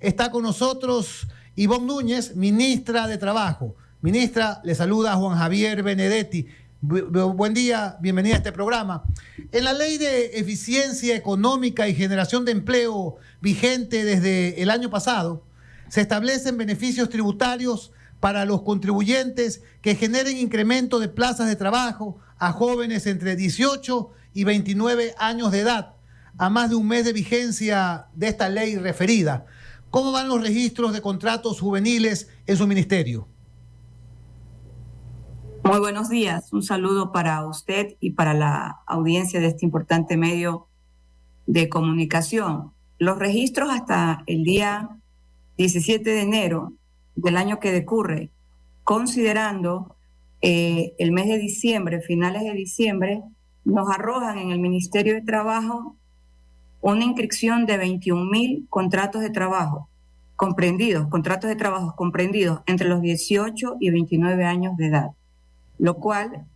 está con nosotros Ivonne Núñez, ministra de Trabajo. Ministra, le saluda Juan Javier Benedetti. Buen día, bienvenida a este programa. En la Ley de Eficiencia Económica y Generación de Empleo vigente desde el año pasado, se establecen beneficios tributarios para los contribuyentes que generen incremento de plazas de trabajo a jóvenes entre 18 y 29 años de edad, a más de un mes de vigencia de esta ley referida. ¿Cómo van los registros de contratos juveniles en su ministerio? Muy buenos días. Un saludo para usted y para la audiencia de este importante medio de comunicación. Los registros hasta el día 17 de enero del año que decurre, considerando el mes de diciembre, finales de diciembre, nos arrojan en el Ministerio de Trabajo una inscripción de 21.000 contratos de trabajo comprendidos entre los 18 y 29 años de edad, lo cual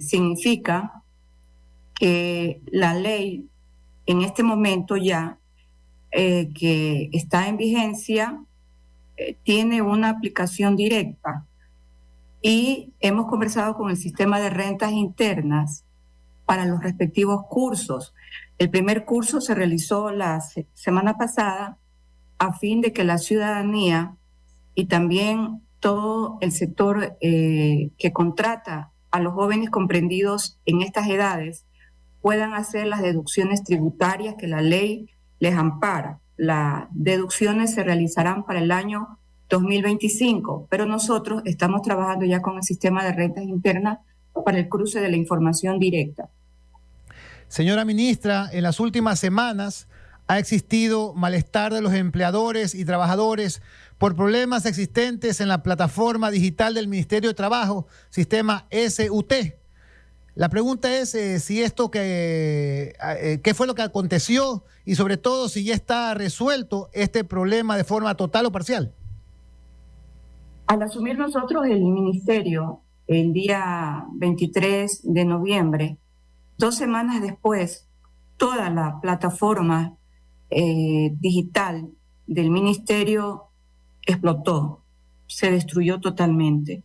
significa que la ley en este momento ya que está en vigencia tiene una aplicación directa, y hemos conversado con el sistema de rentas internas para los respectivos cursos. El primer curso se realizó la semana pasada a fin de que la ciudadanía y también todo el sector que contrata a los jóvenes comprendidos en estas edades puedan hacer las deducciones tributarias que la ley les ampara. Las deducciones se realizarán para el año 2025, pero nosotros estamos trabajando ya con el sistema de rentas internas para el cruce de la información directa. Señora ministra, en las últimas semanas ha existido malestar de los empleadores y trabajadores por problemas existentes en la plataforma digital del Ministerio de Trabajo, sistema SUT. La pregunta es si esto qué fue lo que aconteció y sobre todo si ya está resuelto este problema de forma total o parcial. Al asumir nosotros el ministerio el día 23 de noviembre, 2 semanas después, toda la plataforma digital del ministerio explotó, se destruyó totalmente.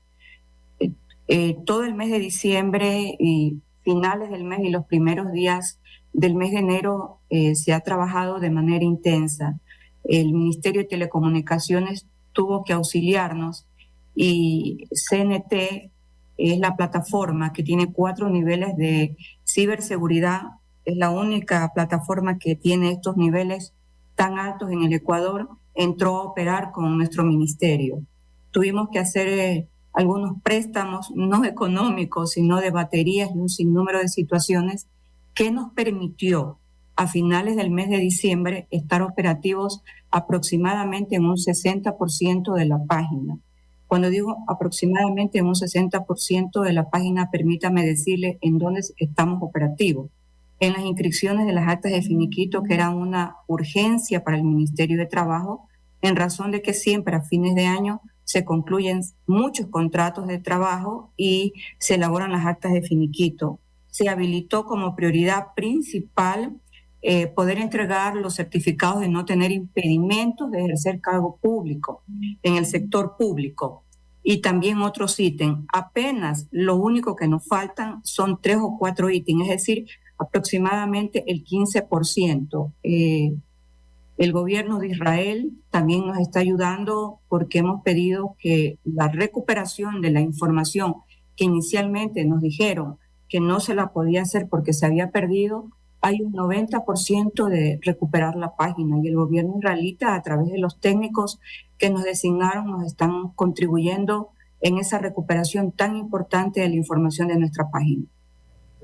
Todo el mes de diciembre y finales del mes y los primeros días del mes de enero se ha trabajado de manera intensa. El Ministerio de Telecomunicaciones tuvo que auxiliarnos, y CNT es la plataforma que tiene 4 niveles de ciberseguridad. Es la única plataforma que tiene estos niveles tan altos en el Ecuador. Entró a operar con nuestro ministerio. Tuvimos que hacer algunos préstamos, no económicos, sino de baterías y un sinnúmero de situaciones que nos permitió a finales del mes de diciembre estar operativos aproximadamente en un 60% de la página. Cuando digo aproximadamente en un 60% de la página, permítame decirle en dónde estamos operativos. En las inscripciones de las actas de finiquito, que eran una urgencia para el Ministerio de Trabajo, en razón de que siempre a fines de año se concluyen muchos contratos de trabajo y se elaboran las actas de finiquito. Se habilitó como prioridad principal poder entregar los certificados de no tener impedimentos de ejercer cargo público en el sector público, y también otros ítems. Apenas lo único que nos faltan son 3 o 4 ítems, es decir, aproximadamente el 15%. El gobierno de Israel también nos está ayudando, porque hemos pedido que la recuperación de la información que inicialmente nos dijeron que no se la podía hacer porque se había perdido, hay un 90% de recuperar la página, y el gobierno israelita, a través de los técnicos que nos designaron, nos están contribuyendo en esa recuperación tan importante de la información de nuestra página.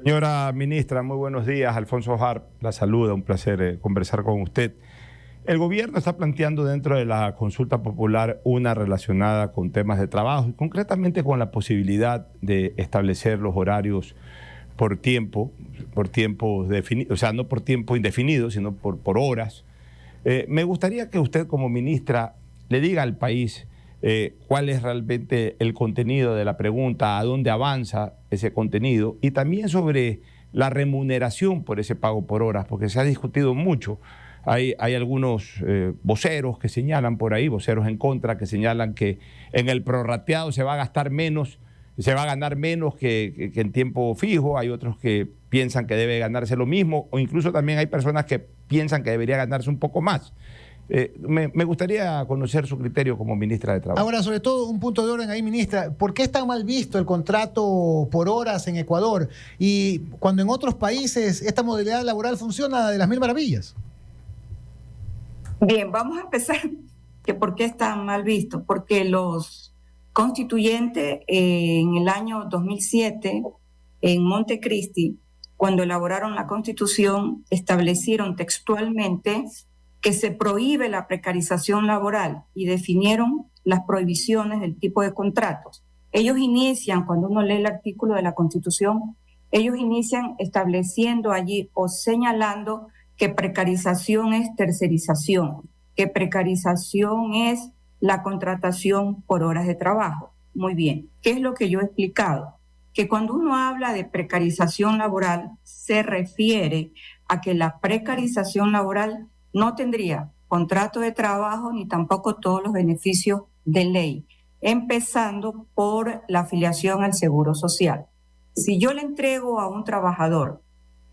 Señora ministra, muy buenos días. Alfonso Harp la saluda, un placer conversar con usted. El gobierno está planteando dentro de la consulta popular una relacionada con temas de trabajo y concretamente con la posibilidad de establecer los horarios por tiempo definido, o sea, no por tiempo indefinido, sino por horas. Me gustaría que usted como ministra le diga al país cuál es realmente el contenido de la pregunta, a dónde avanza ese contenido, y también sobre la remuneración por ese pago por horas, porque se ha discutido mucho Hay algunos voceros que señalan por ahí, voceros en contra, que señalan que en el prorrateado se va a gastar menos, se va a ganar menos que en tiempo fijo. Hay otros que piensan que debe ganarse lo mismo, o incluso también hay personas que piensan que debería ganarse un poco más. Me gustaría conocer su criterio como ministra de Trabajo. Ahora, sobre todo, un punto de orden ahí, ministra. ¿Por qué es tan mal visto el contrato por horas en Ecuador? Y cuando en otros países esta modalidad laboral funciona de las mil maravillas. Bien, vamos a empezar que por qué es tan mal visto. Porque los constituyentes en el año 2007, en Montecristi, cuando elaboraron la Constitución, establecieron textualmente que se prohíbe la precarización laboral y definieron las prohibiciones del tipo de contratos. Ellos inician, cuando uno lee el artículo de la Constitución, ellos inician estableciendo allí o señalando que precarización es tercerización, que precarización es la contratación por horas de trabajo. Muy bien, ¿qué es lo que yo he explicado? Que cuando uno habla de precarización laboral, se refiere a que la precarización laboral no tendría contrato de trabajo ni tampoco todos los beneficios de ley, empezando por la afiliación al Seguro Social. Si yo le entrego a un trabajador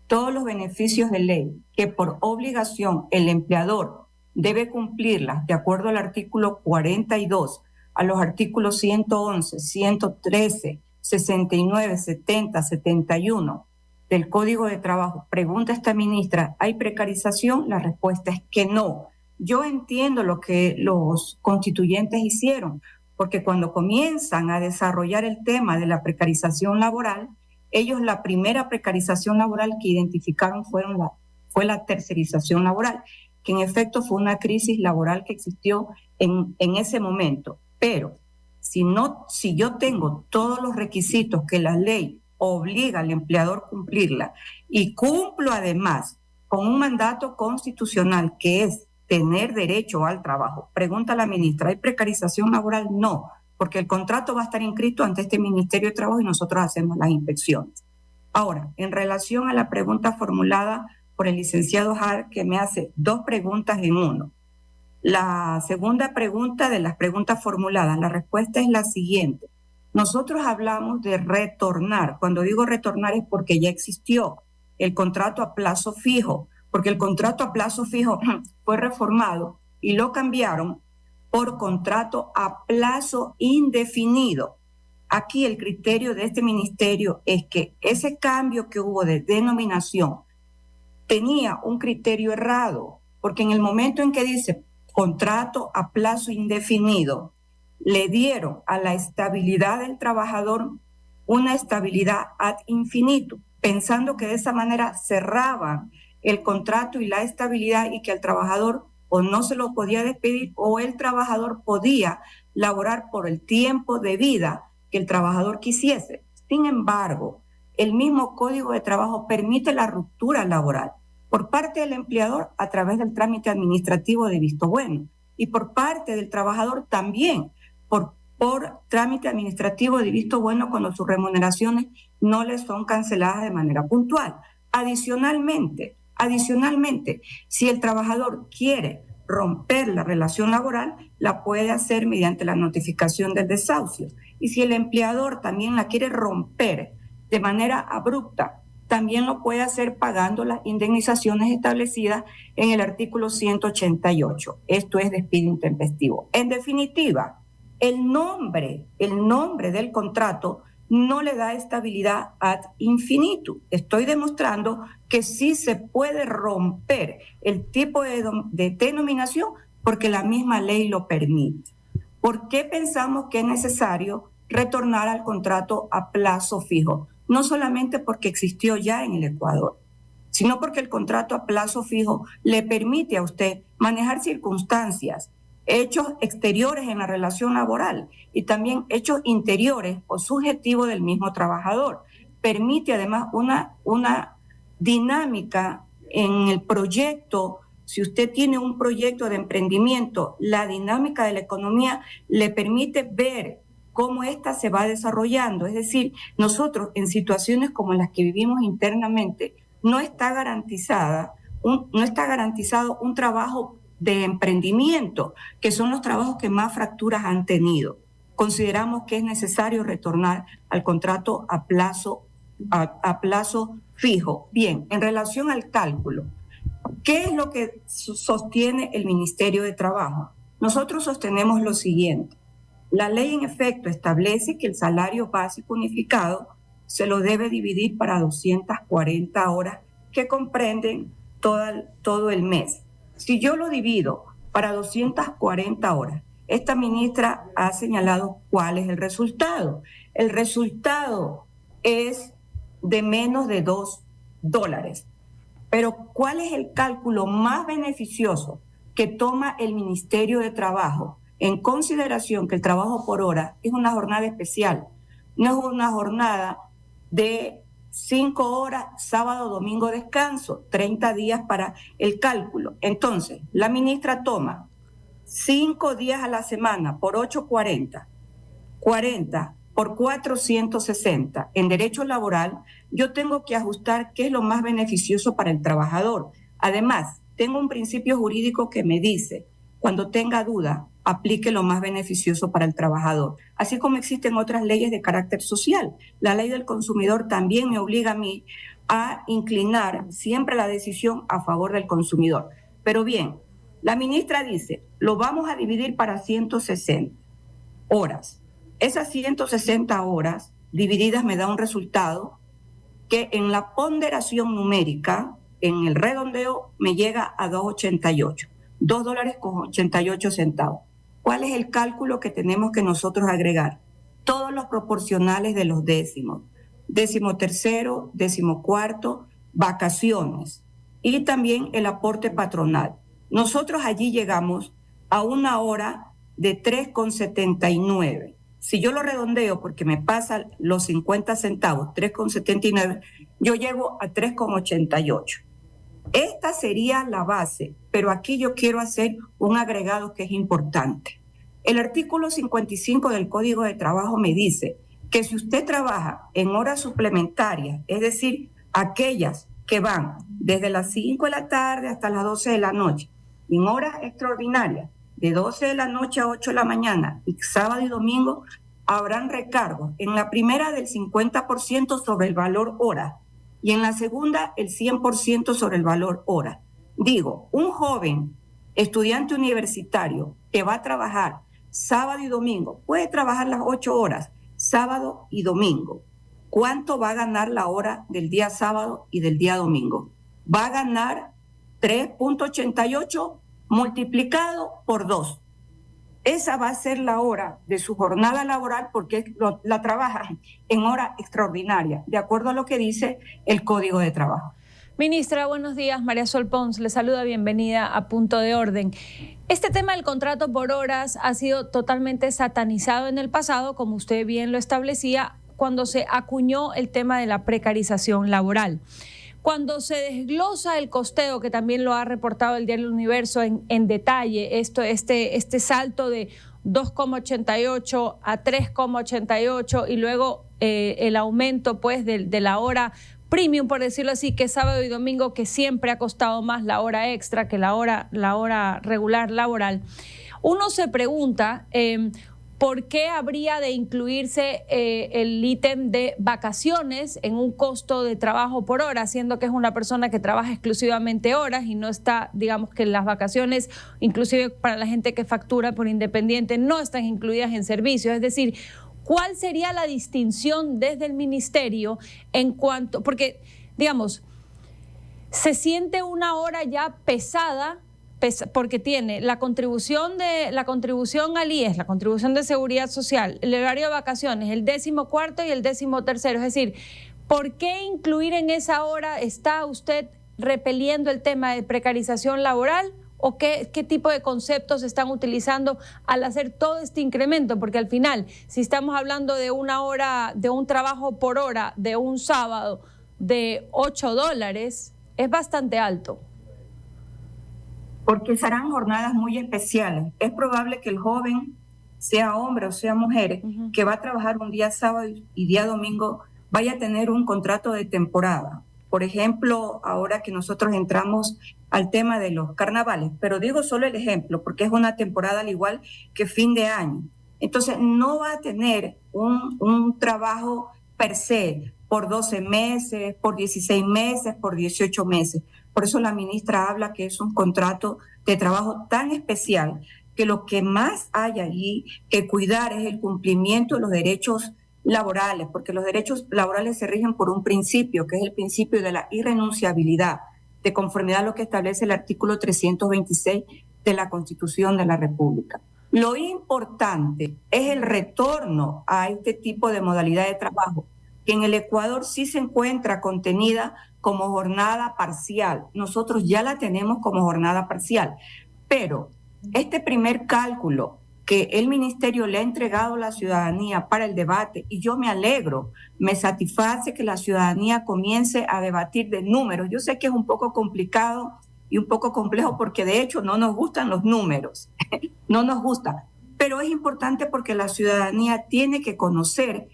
todos los beneficios de ley que por obligación el empleador debe cumplirlas de acuerdo al artículo 42, a los artículos 111, 113, 69, 70, 71, del Código de Trabajo, pregunta esta ministra, ¿hay precarización? La respuesta es que no. Yo entiendo lo que los constituyentes hicieron, porque cuando comienzan a desarrollar el tema de la precarización laboral, ellos la primera precarización laboral que identificaron fue la tercerización laboral, que en efecto fue una crisis laboral que existió en ese momento. Pero si yo tengo todos los requisitos que la ley obliga al empleador a cumplirla y cumplo además con un mandato constitucional que es tener derecho al trabajo. Pregunta la ministra, ¿hay precarización laboral? No, porque el contrato va a estar inscrito ante este Ministerio de Trabajo y nosotros hacemos las inspecciones. Ahora, en relación a la pregunta formulada por el licenciado Hart, que me hace dos preguntas en uno. La segunda pregunta de las preguntas formuladas, la respuesta es la siguiente. Nosotros hablamos de retornar. Cuando digo retornar es porque ya existió el contrato a plazo fijo, porque el contrato a plazo fijo fue reformado y lo cambiaron por contrato a plazo indefinido. Aquí el criterio de este ministerio es que ese cambio que hubo de denominación tenía un criterio errado, porque en el momento en que dice contrato a plazo indefinido, le dieron a la estabilidad del trabajador una estabilidad ad infinitum, pensando que de esa manera cerraban el contrato y la estabilidad y que al trabajador o no se lo podía despedir o el trabajador podía laborar por el tiempo de vida que el trabajador quisiese. Sin embargo, el mismo Código de Trabajo permite la ruptura laboral por parte del empleador a través del trámite administrativo de visto bueno y por parte del trabajador también por trámite administrativo de visto bueno cuando sus remuneraciones no les son canceladas de manera puntual. Adicionalmente, si el trabajador quiere romper la relación laboral, la puede hacer mediante la notificación del desahucio. Y si el empleador también la quiere romper de manera abrupta, también lo puede hacer pagando las indemnizaciones establecidas en el artículo 188. Esto es despido intempestivo. En definitiva, el nombre del contrato no le da estabilidad ad infinitum. Estoy demostrando que sí se puede romper el tipo de denominación porque la misma ley lo permite. ¿Por qué pensamos que es necesario retornar al contrato a plazo fijo? No solamente porque existió ya en el Ecuador, sino porque el contrato a plazo fijo le permite a usted manejar circunstancias, hechos exteriores en la relación laboral y también hechos interiores o subjetivos del mismo trabajador. Permite además una dinámica en el proyecto. Si usted tiene un proyecto de emprendimiento, la dinámica de la economía le permite ver cómo ésta se va desarrollando. Es decir, nosotros en situaciones como las que vivimos internamente, no está garantizada no está garantizado un trabajo de emprendimiento, que son los trabajos que más fracturas han tenido. Consideramos que es necesario retornar al contrato a plazo fijo. Bien, en relación al cálculo, ¿qué es lo que sostiene el Ministerio de Trabajo? Nosotros sostenemos lo siguiente. La ley en efecto establece que el salario básico unificado se lo debe dividir para 240 horas que comprenden todo el mes. Si yo lo divido para 240 horas, esta ministra ha señalado cuál es el resultado. El resultado es de menos de $2. Pero ¿cuál es el cálculo más beneficioso que toma el Ministerio de Trabajo en consideración que el trabajo por hora es una jornada especial? No es una jornada de 5 horas, sábado, domingo, descanso, 30 días para el cálculo. Entonces, la ministra toma 5 días a la semana por 8.40, 40 por 460 en derecho laboral. Yo tengo que ajustar qué es lo más beneficioso para el trabajador. Además, tengo un principio jurídico que me dice, cuando tenga duda, aplique lo más beneficioso para el trabajador. Así como existen otras leyes de carácter social. La ley del consumidor también me obliga a mí a inclinar siempre la decisión a favor del consumidor. Pero bien, la ministra dice, lo vamos a dividir para 160 horas. Esas 160 horas divididas me da un resultado que en la ponderación numérica, en el redondeo, me llega a $2.88. $2.88. ¿Cuál es el cálculo que tenemos que nosotros agregar? Todos los proporcionales de los décimos. 13º, 14º, vacaciones y también el aporte patronal. Nosotros allí llegamos a una hora de 3,79. Si yo lo redondeo porque me pasa los 50 centavos, 3,79, yo llego a 3,88. Esta sería la base, pero aquí yo quiero hacer un agregado que es importante. El artículo 55 del Código de Trabajo me dice que si usted trabaja en horas suplementarias, es decir, aquellas que van desde las 5 de la tarde hasta las 12 de la noche, en horas extraordinarias, de 12 de la noche a 8 de la mañana, y sábado y domingo, habrán recargos. En la primera del 50% sobre el valor hora, y en la segunda el 100% sobre el valor hora. Digo, un joven estudiante universitario que va a trabajar sábado y domingo, puede trabajar las 8 horas, sábado y domingo. ¿Cuánto va a ganar la hora del día sábado y del día domingo? Va a ganar 3.88 multiplicado por 2. Esa va a ser la hora de su jornada laboral porque la trabaja en hora extraordinaria, de acuerdo a lo que dice el Código de Trabajo. Ministra, buenos días. María Sol Pons le saluda, bienvenida a Punto de Orden. Este tema del contrato por horas ha sido totalmente satanizado en el pasado, como usted bien lo establecía, cuando se acuñó el tema de la precarización laboral. Cuando se desglosa el costeo, que también lo ha reportado el diario El Universo en detalle, este salto de 2,88 a 3,88 y luego el aumento pues de la hora premium, por decirlo así, que sábado y domingo, que siempre ha costado más la hora extra que la hora regular laboral. Uno se pregunta ¿por qué habría de incluirse el ítem de vacaciones en un costo de trabajo por hora, siendo que es una persona que trabaja exclusivamente horas y no está, digamos que las vacaciones, inclusive para la gente que factura por independiente, no están incluidas en servicios? Es decir, ¿cuál sería la distinción desde el ministerio en cuanto, porque, digamos, se siente una hora ya pesada, porque tiene la contribución al IES, la contribución de seguridad social, el horario de vacaciones, el 14º y el 13º. Es decir, ¿por qué incluir en esa hora? ¿Está usted repeliendo el tema de precarización laboral? ¿O qué tipo de conceptos están utilizando al hacer todo este incremento? Porque al final, si estamos hablando de una hora, de un trabajo por hora, de un sábado de $8, es bastante alto. Porque serán jornadas muy especiales. Es probable que el joven, sea hombre o sea mujer, que va a trabajar un día sábado y día domingo, vaya a tener un contrato de temporada. por ejemplo, ahora que nosotros entramos al tema de los carnavales, pero digo solo el ejemplo porque es una temporada al igual que fin de año. Entonces, no va a tener un trabajo per se por 12 meses, por 16 meses, por 18 meses. Por eso la ministra habla que es un contrato de trabajo tan especial que lo que más hay allí que cuidar es el cumplimiento de los derechos laborales, porque los derechos laborales se rigen por un principio, que es el principio de la irrenunciabilidad, de conformidad a lo que establece el artículo 326 de la Constitución de la República. Lo importante es el retorno a este tipo de modalidad de trabajo, que en el Ecuador sí se encuentra contenida como jornada parcial. Nosotros ya la tenemos como jornada parcial, pero este primer cálculo que el ministerio le ha entregado a la ciudadanía para el debate, y yo me alegro, me satisface que la ciudadanía comience a debatir de números. Yo sé que es un poco complicado y un poco complejo porque de hecho no nos gustan los números, no nos gusta, pero es importante porque la ciudadanía tiene que conocer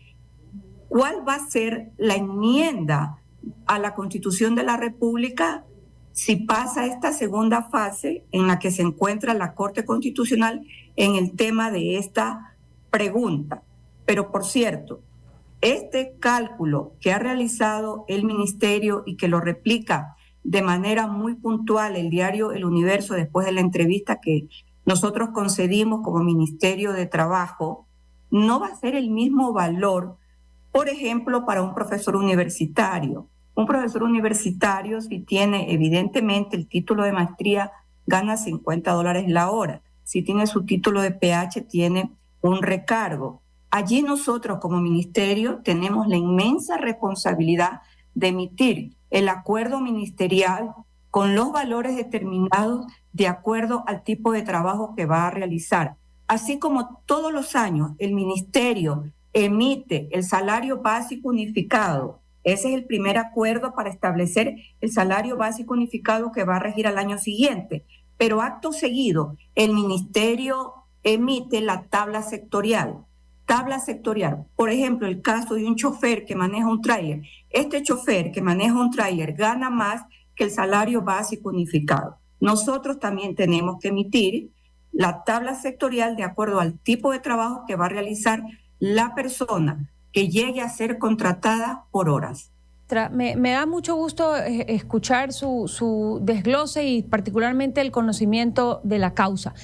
cuál va a ser la enmienda a la Constitución de la República si pasa esta segunda fase en la que se encuentra la Corte Constitucional en el tema de esta pregunta. Pero por cierto, este cálculo que ha realizado el ministerio y que lo replica de manera muy puntual el diario El Universo después de la entrevista que nosotros concedimos como Ministerio de Trabajo, no va a ser el mismo valor, por ejemplo, para un profesor universitario. Un profesor universitario, si tiene evidentemente el título de maestría, gana $50 la hora. Si tiene su título de PH, tiene un recargo. Allí nosotros como ministerio tenemos la inmensa responsabilidad de emitir el acuerdo ministerial con los valores determinados de acuerdo al tipo de trabajo que va a realizar. Así como todos los años el ministerio emite el salario básico unificado. Ese es el primer acuerdo para establecer el salario básico unificado que va a regir al año siguiente. Pero acto seguido, el ministerio emite la tabla sectorial. Tabla sectorial, por ejemplo, el caso de un chofer que maneja un tráiler. Este chofer que maneja un tráiler gana más que el salario básico unificado. Nosotros también tenemos que emitir la tabla sectorial de acuerdo al tipo de trabajo que va a realizar la persona que llegue a ser contratada por horas. Me da mucho gusto escuchar su desglose y particularmente el conocimiento de la causa.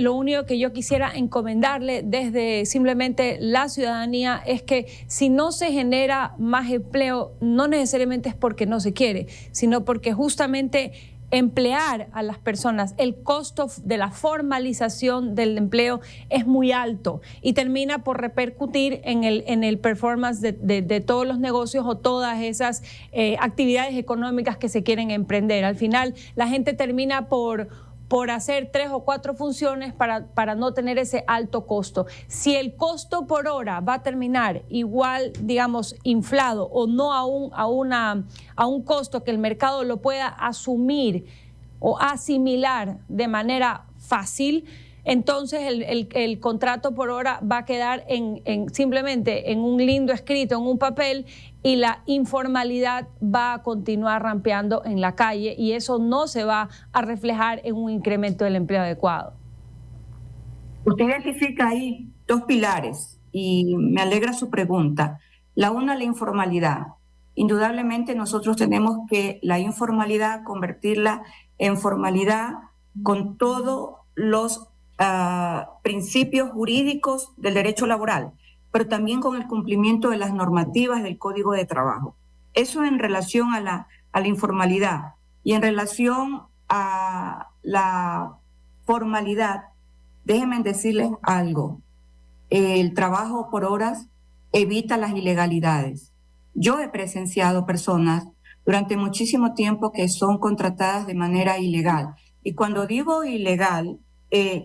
Lo único que yo quisiera encomendarle desde simplemente la ciudadanía es que si no se genera más empleo, no necesariamente es porque no se quiere, sino porque justamente emplear a las personas, el costo de la formalización del empleo es muy alto y termina por repercutir en el performance de todos los negocios o todas esas actividades económicas que se quieren emprender. Al final la gente termina por hacer 3 o 4 funciones para no tener ese alto costo. Si el costo por hora va a terminar igual, digamos, inflado o no a un costo que el mercado lo pueda asumir o asimilar de manera fácil, entonces el contrato por hora va a quedar simplemente en un lindo escrito, en un papel, y la informalidad va a continuar rampeando en la calle y eso no se va a reflejar en un incremento del empleo adecuado. Usted identifica ahí 2 pilares y me alegra su pregunta. La una, la informalidad. Indudablemente nosotros tenemos que la informalidad convertirla en formalidad con todos los principios jurídicos del derecho laboral, pero también con el cumplimiento de las normativas del Código de Trabajo. Eso en relación a la informalidad. Y en relación a la formalidad, déjenme decirles algo. El trabajo por horas evita las ilegalidades. Yo he presenciado personas durante muchísimo tiempo que son contratadas de manera ilegal. Y cuando digo ilegal,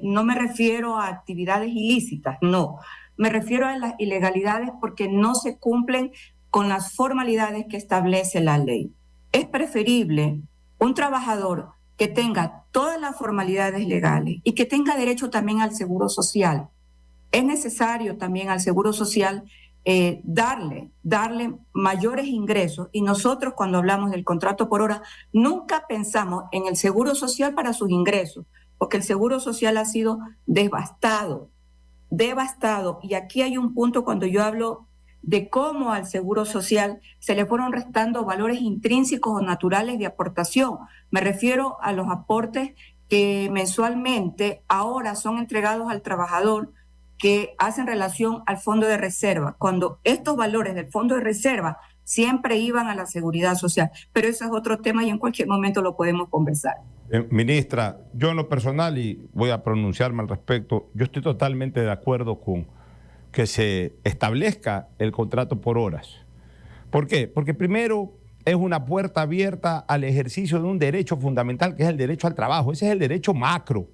no me refiero a actividades ilícitas, no. Me refiero a las ilegalidades porque no se cumplen con las formalidades que establece la ley. Es preferible un trabajador que tenga todas las formalidades legales y que tenga derecho también al seguro social. Es necesario también al seguro social darle mayores ingresos. Y nosotros, cuando hablamos del contrato por hora, nunca pensamos en el seguro social para sus ingresos, porque el seguro social ha sido devastado. Y aquí hay un punto cuando yo hablo de cómo al seguro social se le fueron restando valores intrínsecos o naturales de aportación. Me refiero a los aportes que mensualmente ahora son entregados al trabajador, que hacen relación al fondo de reserva, cuando estos valores del fondo de reserva siempre iban a la seguridad social. Pero eso es otro tema y en cualquier momento lo podemos conversar. Ministra, yo en lo personal, y voy a pronunciarme al respecto, yo estoy totalmente de acuerdo con que se establezca el contrato por horas. ¿Por qué? Porque primero es una puerta abierta al ejercicio de un derecho fundamental, que es el derecho al trabajo. Ese es el derecho macro.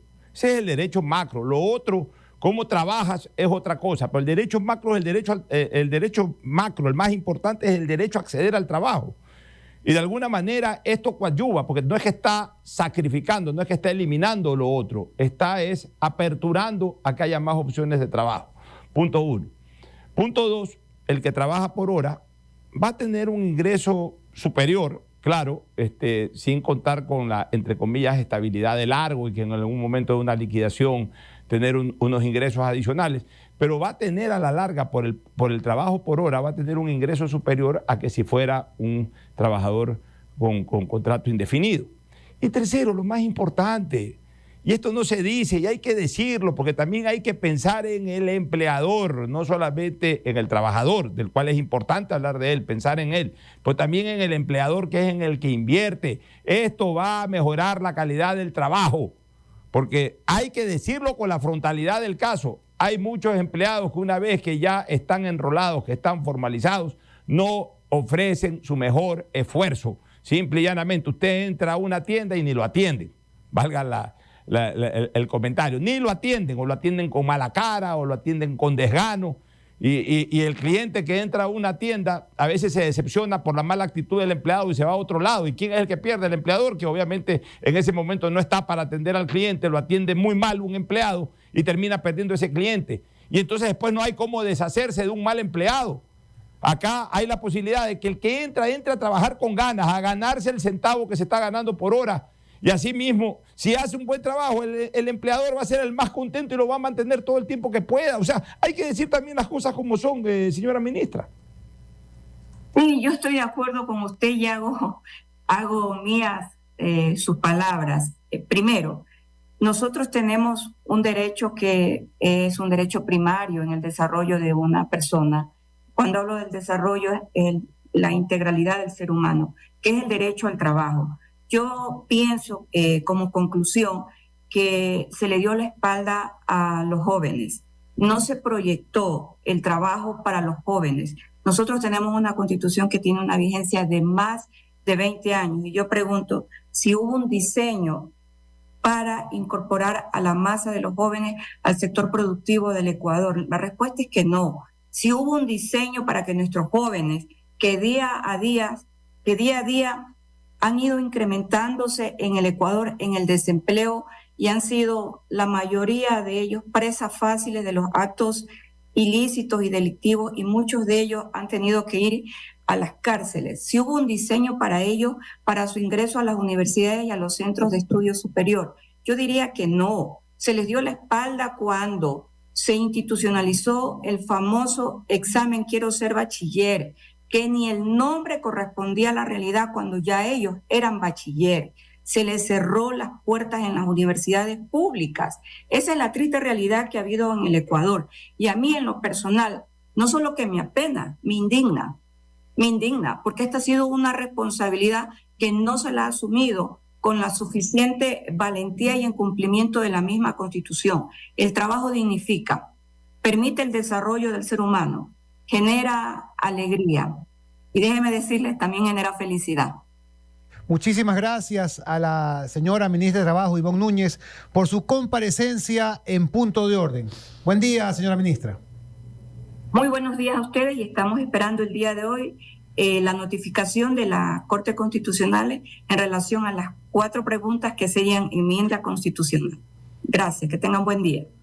Lo otro, cómo trabajas, es otra cosa. Pero el derecho macro es el derecho macro, el más importante es el derecho a acceder al trabajo. Y de alguna manera esto coadyuva, porque no es que está sacrificando, no es que está eliminando lo otro, está aperturando a que haya más opciones de trabajo. Punto 1. Punto 2, el que trabaja por hora va a tener un ingreso superior, claro, sin contar con la, entre comillas, estabilidad de largo y que en algún momento de una liquidación tener unos ingresos adicionales, pero va a tener a la larga, por el trabajo por hora, va a tener un ingreso superior a que si fuera un trabajador con contrato indefinido. Y tercero, lo más importante, y esto no se dice y hay que decirlo, porque también hay que pensar en el empleador, no solamente en el trabajador, del cual es importante hablar de él, pensar en él, pero también en el empleador, que es en el que invierte. Esto va a mejorar la calidad del trabajo, porque hay que decirlo con la frontalidad del caso. Hay muchos empleados que una vez que ya están enrolados, que están formalizados, no ofrecen su mejor esfuerzo. Simple y llanamente, usted entra a una tienda y ni lo atienden, valga el comentario, ni lo atienden, o lo atienden con mala cara, o lo atienden con desgano, y el cliente que entra a una tienda a veces se decepciona por la mala actitud del empleado y se va a otro lado. ¿Y quién es el que pierde? El empleador, que obviamente en ese momento no está para atender al cliente, lo atiende muy mal un empleado y termina perdiendo ese cliente. Y entonces después no hay cómo deshacerse de un mal empleado. Acá hay la posibilidad de que el que entre a trabajar con ganas, a ganarse el centavo que se está ganando por hora. Y así mismo, si hace un buen trabajo, el empleador va a ser el más contento y lo va a mantener todo el tiempo que pueda. O sea, hay que decir también las cosas como son, señora ministra. Sí, yo estoy de acuerdo con usted y hago mías sus palabras. Primero, nosotros tenemos un derecho que es un derecho primario en el desarrollo de una persona. Cuando hablo del desarrollo, es la integralidad del ser humano, que es el derecho al trabajo. Yo pienso, como conclusión, que se le dio la espalda a los jóvenes. No se proyectó el trabajo para los jóvenes. Nosotros tenemos una constitución que tiene una vigencia de más de 20 años. Y yo pregunto si hubo un diseño para incorporar a la masa de los jóvenes al sector productivo del Ecuador. La respuesta es que no. Si hubo un diseño para que nuestros jóvenes, que día a día han ido incrementándose en el Ecuador en el desempleo y han sido la mayoría de ellos presas fáciles de los actos ilícitos y delictivos, y muchos de ellos han tenido que ir a las cárceles. Si hubo un diseño para ellos, para su ingreso a las universidades y a los centros de estudio superior, yo diría que no. Se les dio la espalda cuando se institucionalizó el famoso examen Quiero ser bachiller, que ni el nombre correspondía a la realidad cuando ya ellos eran bachiller. Se les cerró las puertas en las universidades públicas. Esa es la triste realidad que ha habido en el Ecuador. Y a mí, en lo personal, no solo que me apena, me indigna, porque esta ha sido una responsabilidad que no se la ha asumido con la suficiente valentía y en cumplimiento de la misma Constitución. El trabajo dignifica, permite el desarrollo del ser humano, genera alegría y déjeme decirles, también genera felicidad. Muchísimas gracias a la señora ministra de Trabajo, Ivonne Núñez, por su comparecencia en Punto de Orden. Buen día, señora ministra. Muy buenos días a ustedes y estamos esperando el día de hoy la notificación de la Corte Constitucional en relación a las 4 preguntas que serían enmienda constitucional. Gracias, que tengan buen día.